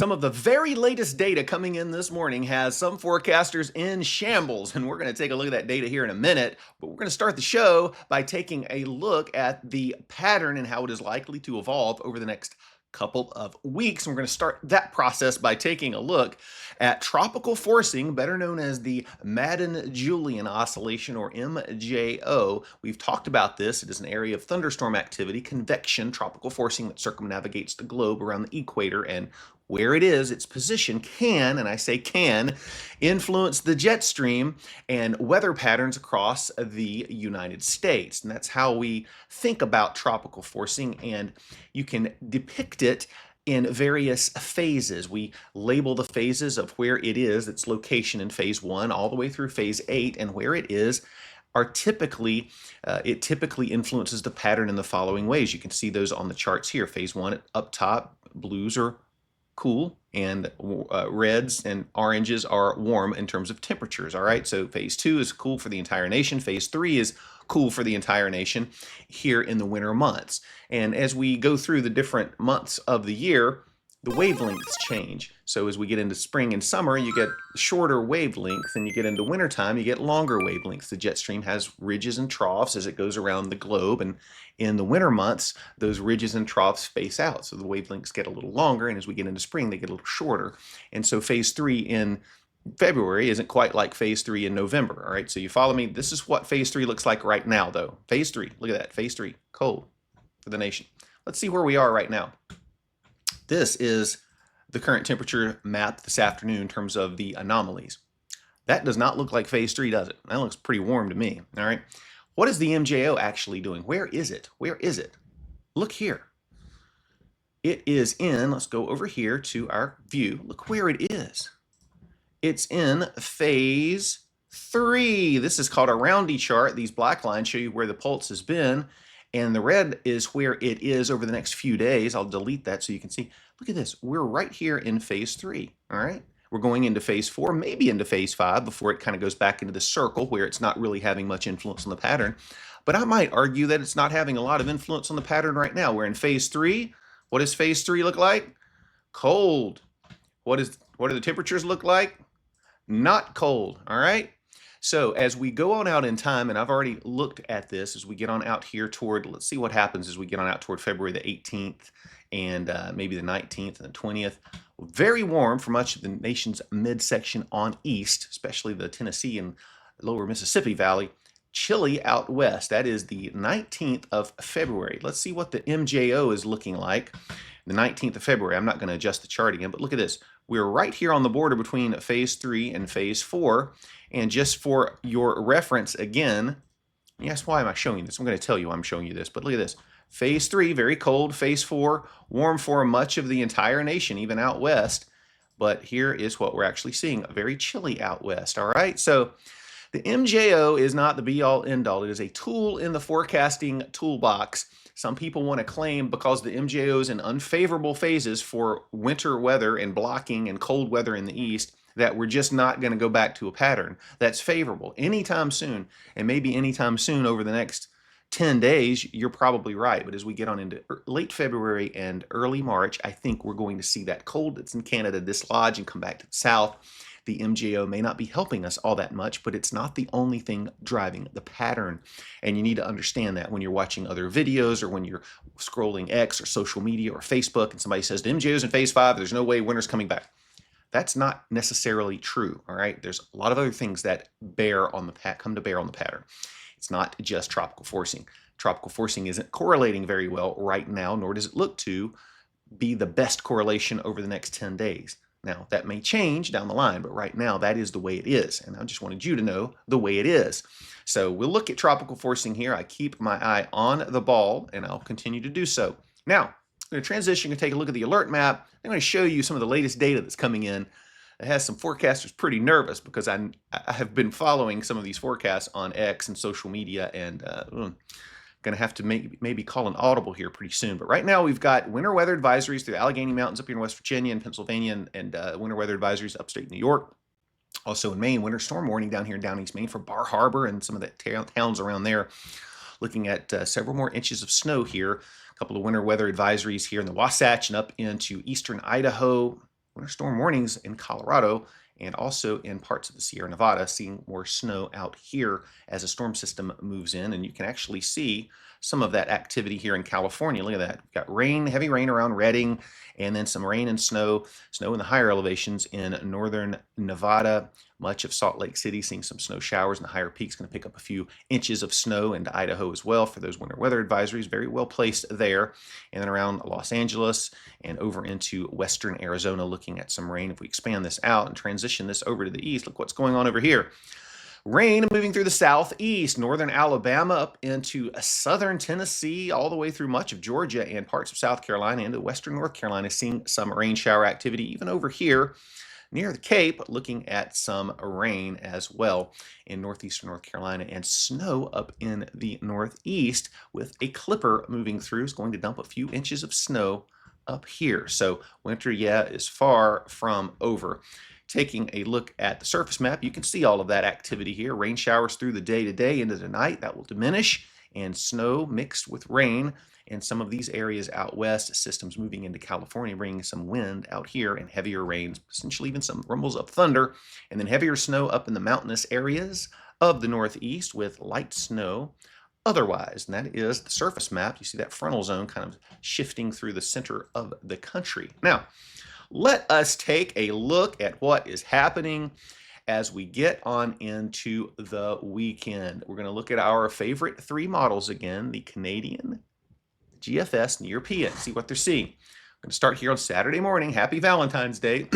Some of the very latest data coming in this morning has some forecasters in shambles, and we're going to take a look at that data here in a minute. But we're going to start the show by taking a look at the pattern and how it is likely to evolve over the next couple of weeks. And we're going to start that process by taking a look at tropical forcing, better known as the Madden-Julian oscillation, or MJO. We've talked about this. It is an area of thunderstorm activity, convection, tropical forcing that circumnavigates the globe around the equator, and where it is, its position can, and I say can, influence the jet stream and weather patterns across the United States. And that's how we think about tropical forcing, and you can depict it in various phases. We label the phases of where it is, its location in phase 1, all the way through phase 8, and where it is are typically, it typically influences the pattern in the following ways. You can see those on the charts here. Phase 1 up top, blues are cool, and reds and oranges are warm in terms of temperatures. All right, so phase 2 is cool for the entire nation. Phase 3 is cool for the entire nation here in the winter months. And as we go through the different months of the year, the wavelengths change. So as we get into spring and summer, you get shorter wavelengths, and you get into wintertime, you get longer wavelengths. The jet stream has ridges and troughs as it goes around the globe, and in the winter months, those ridges and troughs space out. So the wavelengths get a little longer, and as we get into spring, they get a little shorter. And so phase 3 in February isn't quite like phase 3 in November. All right, so you follow me? This is what phase 3 looks like right now, though. Phase 3, look at that, phase 3, cold for the nation. Let's see where we are right now. This is the current temperature map this afternoon in terms of the anomalies. That does not look like phase 3, does it? That looks pretty warm to me. All right. What is the MJO actually doing? Where is it? Where is it? Look here. It is in, let's go over here to our view. Look where it is. It's in phase 3. This is called a roundy chart. These black lines show you where the pulse has been, and the red is where it is over the next few days. I'll delete that so you can see. Look at this. We're right here in phase 3. All right. We're going into phase 4, maybe into phase 5 before it kind of goes back into the circle where it's not really having much influence on the pattern. But I might argue that it's not having a lot of influence on the pattern right now. We're in phase 3. What does phase 3 look like? Cold. What do the temperatures look like? Not cold. All right. So as we go on out in time, and I've already looked at this, as we get on out here toward, let's see what happens as we get on out toward February the 18th and maybe the 19th and the 20th. Very warm for much of the nation's midsection on east, especially the Tennessee and lower Mississippi Valley. Chilly out west. That is the 19th of February. Let's see what the MJO is looking like. The 19th of February. I'm not going to adjust the chart again, but look at this. We're right here on the border between phase 3 and phase 4. And just for your reference again, yes, why am I showing you this? I'm going to tell you why I'm showing you this, but look at this. Phase 3, very cold. Phase 4, warm for much of the entire nation, even out west. But here is what we're actually seeing, very chilly out west. All right, so the MJO is not the be-all, end-all. It is a tool in the forecasting toolbox. Some people want to claim because the MJO is in unfavorable phases for winter weather and blocking and cold weather in the east, that we're just not going to go back to a pattern that's favorable anytime soon. And maybe anytime soon over the next 10 days, you're probably right. But as we get on into late February and early March, I think we're going to see that cold that's in Canada dislodge and come back to the south. The MJO may not be helping us all that much, but it's not the only thing driving the pattern. And you need to understand that when you're watching other videos or when you're scrolling X or social media or Facebook and somebody says the MJO's in phase 5, there's no way winter's coming back. That's not necessarily true. All right. There's a lot of other things that come to bear on the pattern. It's not just tropical forcing. Tropical forcing isn't correlating very well right now, nor does it look to be the best correlation over the next 10 days. Now, that may change down the line, but right now that is the way it is. And I just wanted you to know the way it is. So we'll look at tropical forcing here. I keep my eye on the ball, and I'll continue to do so. Now, I'm going to transition and take a look at the alert map. I'm going to show you some of the latest data that's coming in. It has some forecasters pretty nervous because I have been following some of these forecasts on X and social media, and going to have to maybe call an audible here pretty soon. But right now we've got winter weather advisories through the Allegheny Mountains up here in West Virginia and Pennsylvania, and winter weather advisories upstate New York. Also in Maine, winter storm warning down here in down east Maine for Bar Harbor and some of the towns around there. Looking at several more inches of snow here. A couple of winter weather advisories here in the Wasatch and up into eastern Idaho. winter storm warnings in Colorado and also in parts of the Sierra Nevada, seeing more snow out here as a storm system moves in. And you can actually see some of that activity here in California. Look at that. We've got rain, heavy rain around Redding, and then some rain and snow in the higher elevations in northern Nevada, much of Salt Lake City, seeing some snow showers, and the higher peaks going to pick up a few inches of snow into Idaho as well for those winter weather advisories. Very well placed there. And then around Los Angeles and over into western Arizona, looking at some rain. If we expand this out and transition this over to the east, look what's going on over here. Rain moving through the southeast, northern Alabama up into southern Tennessee, all the way through much of Georgia and parts of South Carolina into western North Carolina, seeing some rain shower activity even over here near the Cape, looking at some rain as well in northeastern North Carolina, and snow up in the northeast with a clipper moving through. Is going to dump a few inches of snow up here. So winter, is far from over. Taking a look at the surface map, you can see all of that activity here. Rain showers through the day today into the night. That will diminish, and snow mixed with rain in some of these areas out west. Systems moving into California, bringing some wind out here and heavier rains, essentially even some rumbles of thunder, and then heavier snow up in the mountainous areas of the northeast with light snow otherwise. And that is the surface map. You see that frontal zone kind of shifting through the center of the country. Now, let us take a look at what is happening as we get on into the weekend. We're going to look at our favorite three models again, the Canadian, GFS, and the European, see what they're seeing. I'm going to start here on Saturday morning. Happy Valentine's Day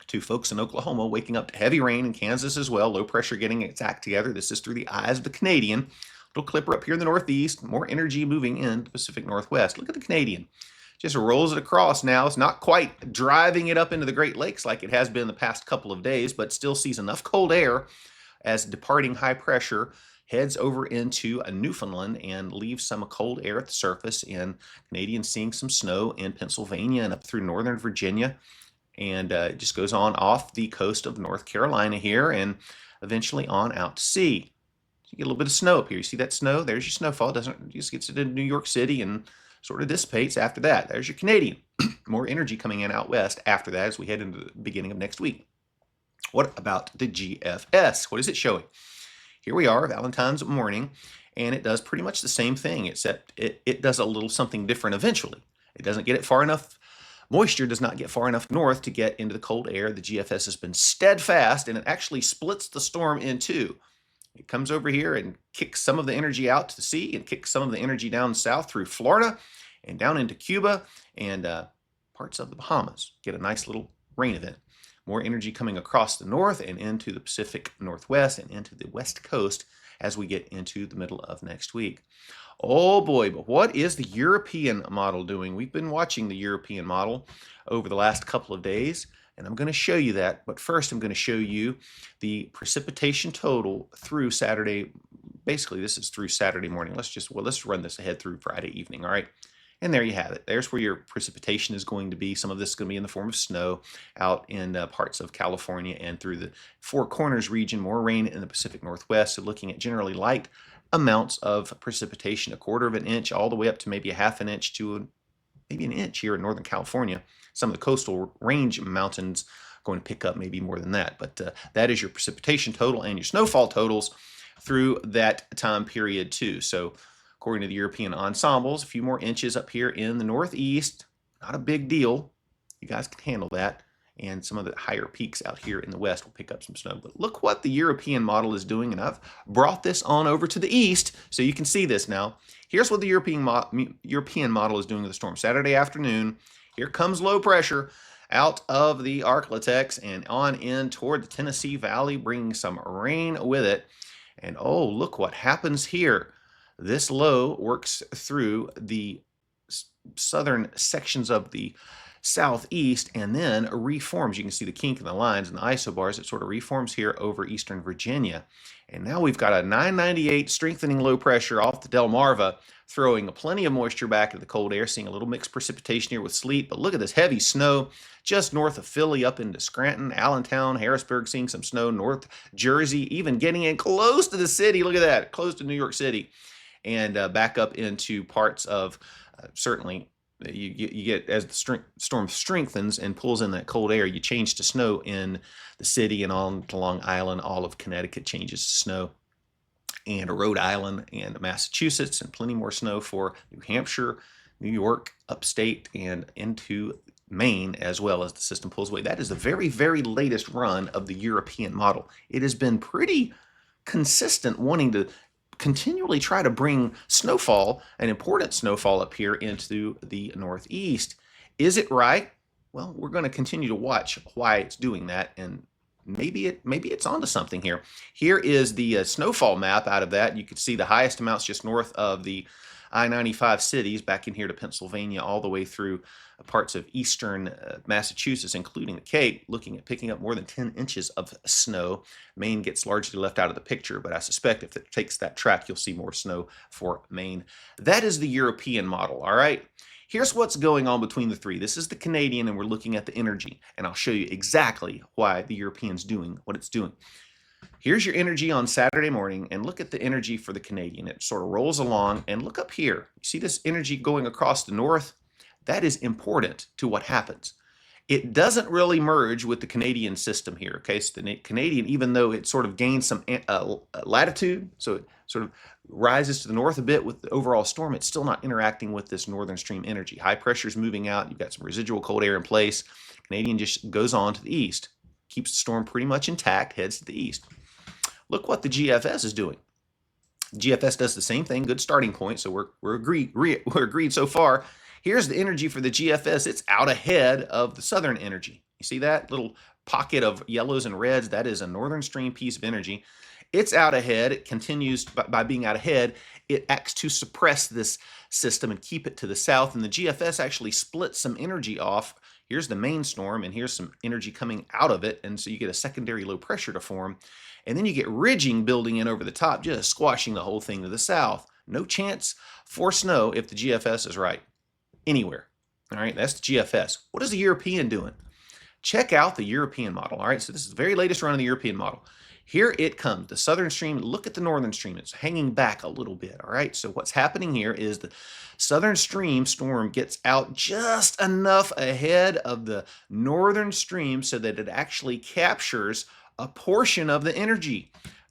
to folks in Oklahoma, waking up to heavy rain in Kansas as well. Low pressure getting its act together. This is through the eyes of the Canadian. Little clipper up here in the northeast, more energy moving in the Pacific Northwest. Look at the Canadian. Just rolls it across now. It's not quite driving it up into the Great Lakes like it has been the past couple of days, but still sees enough cold air as departing high pressure heads over into Newfoundland and leaves some cold air at the surface. And Canadians seeing some snow in Pennsylvania and up through northern Virginia. And it just goes on off the coast of North Carolina here and eventually on out to sea. You get a little bit of snow up here. You see that snow? There's your snowfall. It just gets it into New York City and sort of dissipates after that. There's your Canadian. More energy coming in out west after that as we head into the beginning of next week. What about the GFS? What is it showing? Here we are, Valentine's morning, and it does pretty much the same thing, except it does a little something different eventually. It doesn't get it far enough. Moisture does not get far enough north to get into the cold air. The GFS has been steadfast, and it actually splits the storm in two. It comes over here and kicks some of the energy out to the sea and kicks some of the energy down south through Florida and down into Cuba and parts of the Bahamas. Get a nice little rain event. More energy coming across the north and into the Pacific Northwest and into the West Coast as we get into the middle of next week. Oh boy, but what is the European model doing? We've been watching the European model over the last couple of days, and I'm going to show you that. But first, I'm going to show you the precipitation total through Saturday. Basically, this is through Saturday morning. Let's run this ahead through Friday evening, all right? And there you have it. There's where your precipitation is going to be. Some of this is going to be in the form of snow out in parts of California and through the Four Corners region. More rain in the Pacific Northwest. So looking at generally light amounts of precipitation, a quarter of an inch all the way up to maybe a half an inch to maybe an inch here in Northern California. Some of the coastal range mountains going to pick up maybe more than that. But that is your precipitation total and your snowfall totals through that time period too. So according to the European ensembles, a few more inches up here in the northeast. Not a big deal. You guys can handle that. And some of the higher peaks out here in the west will pick up some snow. But look what the European model is doing. And I've brought this on over to the east so you can see this now. Here's what the European model is doing with the storm. Saturday afternoon, here comes low pressure out of the Arklatex and on in toward the Tennessee Valley, bringing some rain with it. And oh, look what happens here. This low works through the southern sections of the southeast and then reforms. You can see the kink in the lines and the isobars. It sort of reforms here over eastern Virginia. And now we've got a 998 strengthening low pressure off the Delmarva, throwing plenty of moisture back into the cold air, seeing a little mixed precipitation here with sleet. But look at this heavy snow just north of Philly up into Scranton, Allentown, Harrisburg, seeing some snow, North Jersey, even getting in close to the city. Look at that, close to New York City. And back up into parts of certainly You get as the storm strengthens and pulls in that cold air, you change to snow in the city and on to Long Island. All of Connecticut changes to snow, and Rhode Island and Massachusetts, and plenty more snow for New Hampshire, New York, upstate, and into Maine as well as the system pulls away. That is the very, very latest run of the European model. It has been pretty consistent, wanting to continually try to bring snowfall, an important snowfall, up here into the Northeast. Is it right? Well, we're going to continue to watch why it's doing that, and maybe it's onto something here. Here is the snowfall map out of that. You can see the highest amounts just north of the I-95 cities, back in here to Pennsylvania, all the way through parts of eastern Massachusetts, including the Cape, looking at picking up more than 10 inches of snow. Maine gets largely left out of the picture, but I suspect if it takes that track, you'll see more snow for Maine. That is the European model, all right? Here's what's going on between the three. This is the Canadian, and we're looking at the energy, and I'll show you exactly why the European's doing what it's doing. Here's your energy on Saturday morning, and look at the energy for the Canadian. It sort of rolls along, and look up here. You see this energy going across the north? That is important to what happens. It doesn't really merge with the Canadian system here, okay? So the Canadian, even though it sort of gains some latitude, so it sort of rises to the north a bit with the overall storm, it's still not interacting with this northern stream energy. High pressure is moving out. You've got some residual cold air in place. Canadian just goes on to the east, keeps the storm pretty much intact, heads to the east. Look what the GFS is doing. GFS does the same thing, good starting point, so we're agreed so far. Here's the energy for the GFS. It's out ahead of the southern energy. You see that little pocket of yellows and reds? That is a northern stream piece of energy. It's out ahead. It continues by being out ahead. It acts to suppress this system and keep it to the south, and the GFS actually splits some energy off. Here's the main storm, and here's some energy coming out of it, and so you get a secondary low pressure to form. And then you get ridging building in over the top, just squashing the whole thing to the south. No chance for snow if the GFS is right anywhere. All right, that's the GFS. What is the European doing? Check out the European model. All right, so this is the very latest run of the European model. Here it comes, the southern stream. Look at the northern stream. It's hanging back a little bit. All right, so what's happening here is the southern stream storm gets out just enough ahead of the northern stream so that it actually captures a portion of the energy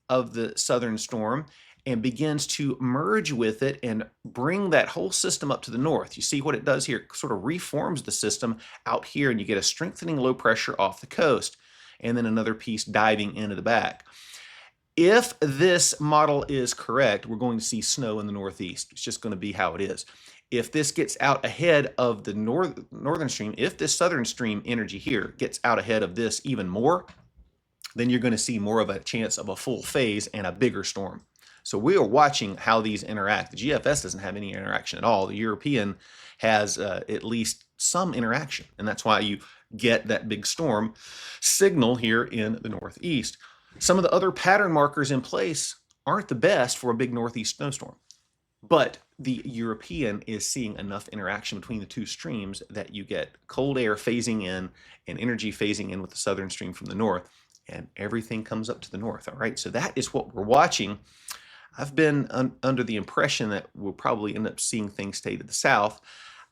of the southern storm and begins to merge with it and bring that whole system up to the north. You see what it does here? It sort of reforms the system out here, and you get a strengthening low pressure off the coast, and then another piece diving into the back. If this model is correct, we're going to see snow in the northeast. It's just going to be how it is. If this gets out ahead of the northern stream, if this southern stream energy here gets out ahead of this even more, then you're going to see more of a chance of a full phase and a bigger storm. So we are watching how these interact. The GFS doesn't have any interaction at all. The European has at least some interaction, and that's why you get that big storm signal here in the northeast. Some of the other pattern markers in place aren't the best for a big northeast snowstorm, but the European is seeing enough interaction between the two streams that you get cold air phasing in and energy phasing in with the southern stream from the north, and everything comes up to the north. All right, so that is what we're watching. I've been under the impression that we'll probably end up seeing things stay to the south.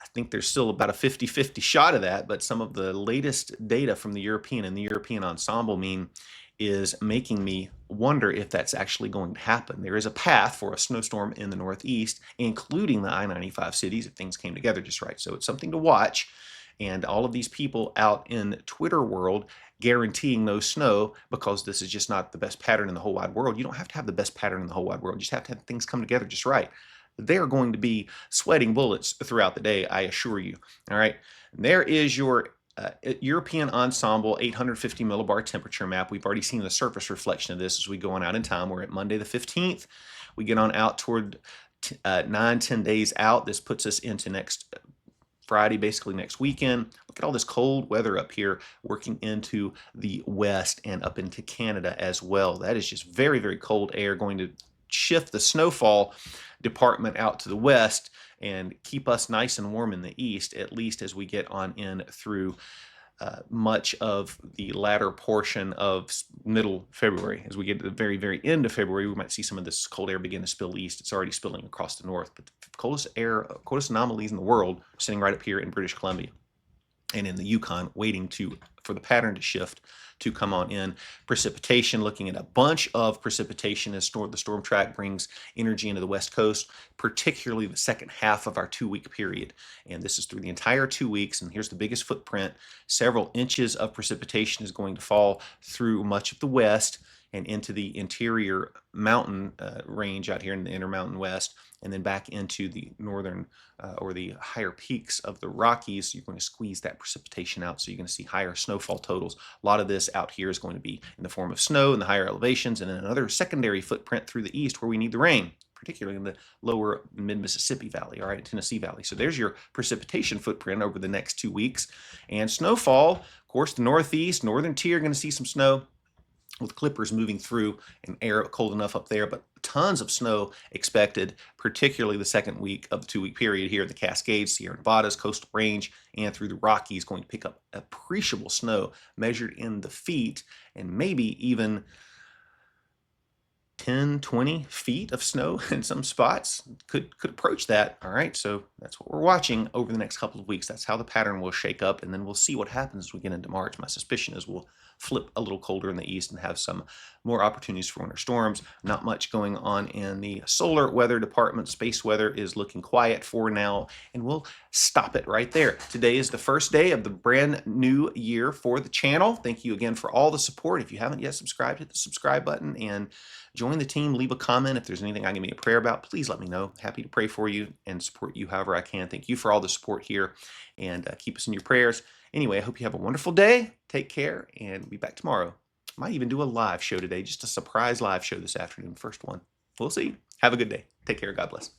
I think there's still about a 50-50 shot of that, but some of the latest data from the European and the European ensemble mean is making me wonder if that's actually going to happen. There is a path for a snowstorm in the northeast, including the I-95 cities, if things came together just right. So it's something to watch. And all of these people out in Twitter world guaranteeing no snow because this is just not the best pattern in the whole wide world. You don't have to have the best pattern in the whole wide world. You just have to have things come together just right. They're going to be sweating bullets throughout the day, I assure you. All right, and there is your European ensemble 850 millibar temperature map. We've already seen the surface reflection of this as we go on out in time. We're at Monday the 15th. We get on out toward 9-10 days out. This puts us into next Friday, basically next weekend. Look at all this cold weather up here working into the west and up into Canada as well. That is just very, very cold air going to shift the snowfall department out to the west and keep us nice and warm in the east, at least as we get on in through much of the latter portion of middle February. As we get to the very, very end of February, we might see some of this cold air begin to spill east. It's already spilling across the north, but the coldest air, coldest anomalies in the world are sitting right up here in British Columbia and in the Yukon, waiting for the pattern to shift to come on in. Precipitation, looking at a bunch of precipitation as the storm track brings energy into the west coast, particularly the second half of our 2-week period. And this is through the entire 2 weeks. And here's the biggest footprint. Several inches of precipitation is going to fall through much of the west and into the interior mountain range out here in the Intermountain West, and then back into the northern or the higher peaks of the Rockies. You're going to squeeze that precipitation out, so you're going to see higher snowfall totals. A lot of this out here is going to be in the form of snow in the higher elevations, and then another secondary footprint through the east where we need the rain, particularly in the lower mid-Mississippi Valley, all right, Tennessee Valley. So there's your precipitation footprint over the next 2 weeks. And snowfall, of course, the northeast, northern tier, going to see some snow with clippers moving through and air cold enough up there, but tons of snow expected, particularly the second week of the 2-week period here in the Cascades, Sierra Nevadas, Coastal Range, and through the Rockies, going to pick up appreciable snow measured in the feet and maybe even 10, 20 feet of snow in some spots. Could approach that. All right, so that's what we're watching over the next couple of weeks. That's how the pattern will shake up, and then we'll see what happens as we get into March. My suspicion is we'll flip a little colder in the east and have some more opportunities for winter storms. Not much going on in the solar weather department. Space weather is looking quiet for now, and we'll stop it right there. Today is the first day of the brand new year for the channel. Thank you again for all the support. If you haven't yet subscribed, hit the subscribe button and join the team. Leave a comment. If there's anything I can be a prayer about, please let me know. Happy to pray for you and support you however I can. Thank you for all the support here, and keep us in your prayers. Anyway, I hope you have a wonderful day. Take care, and we'll be back tomorrow. Might even do a live show today, just a surprise live show this afternoon, first one. We'll see. Have a good day. Take care. God bless.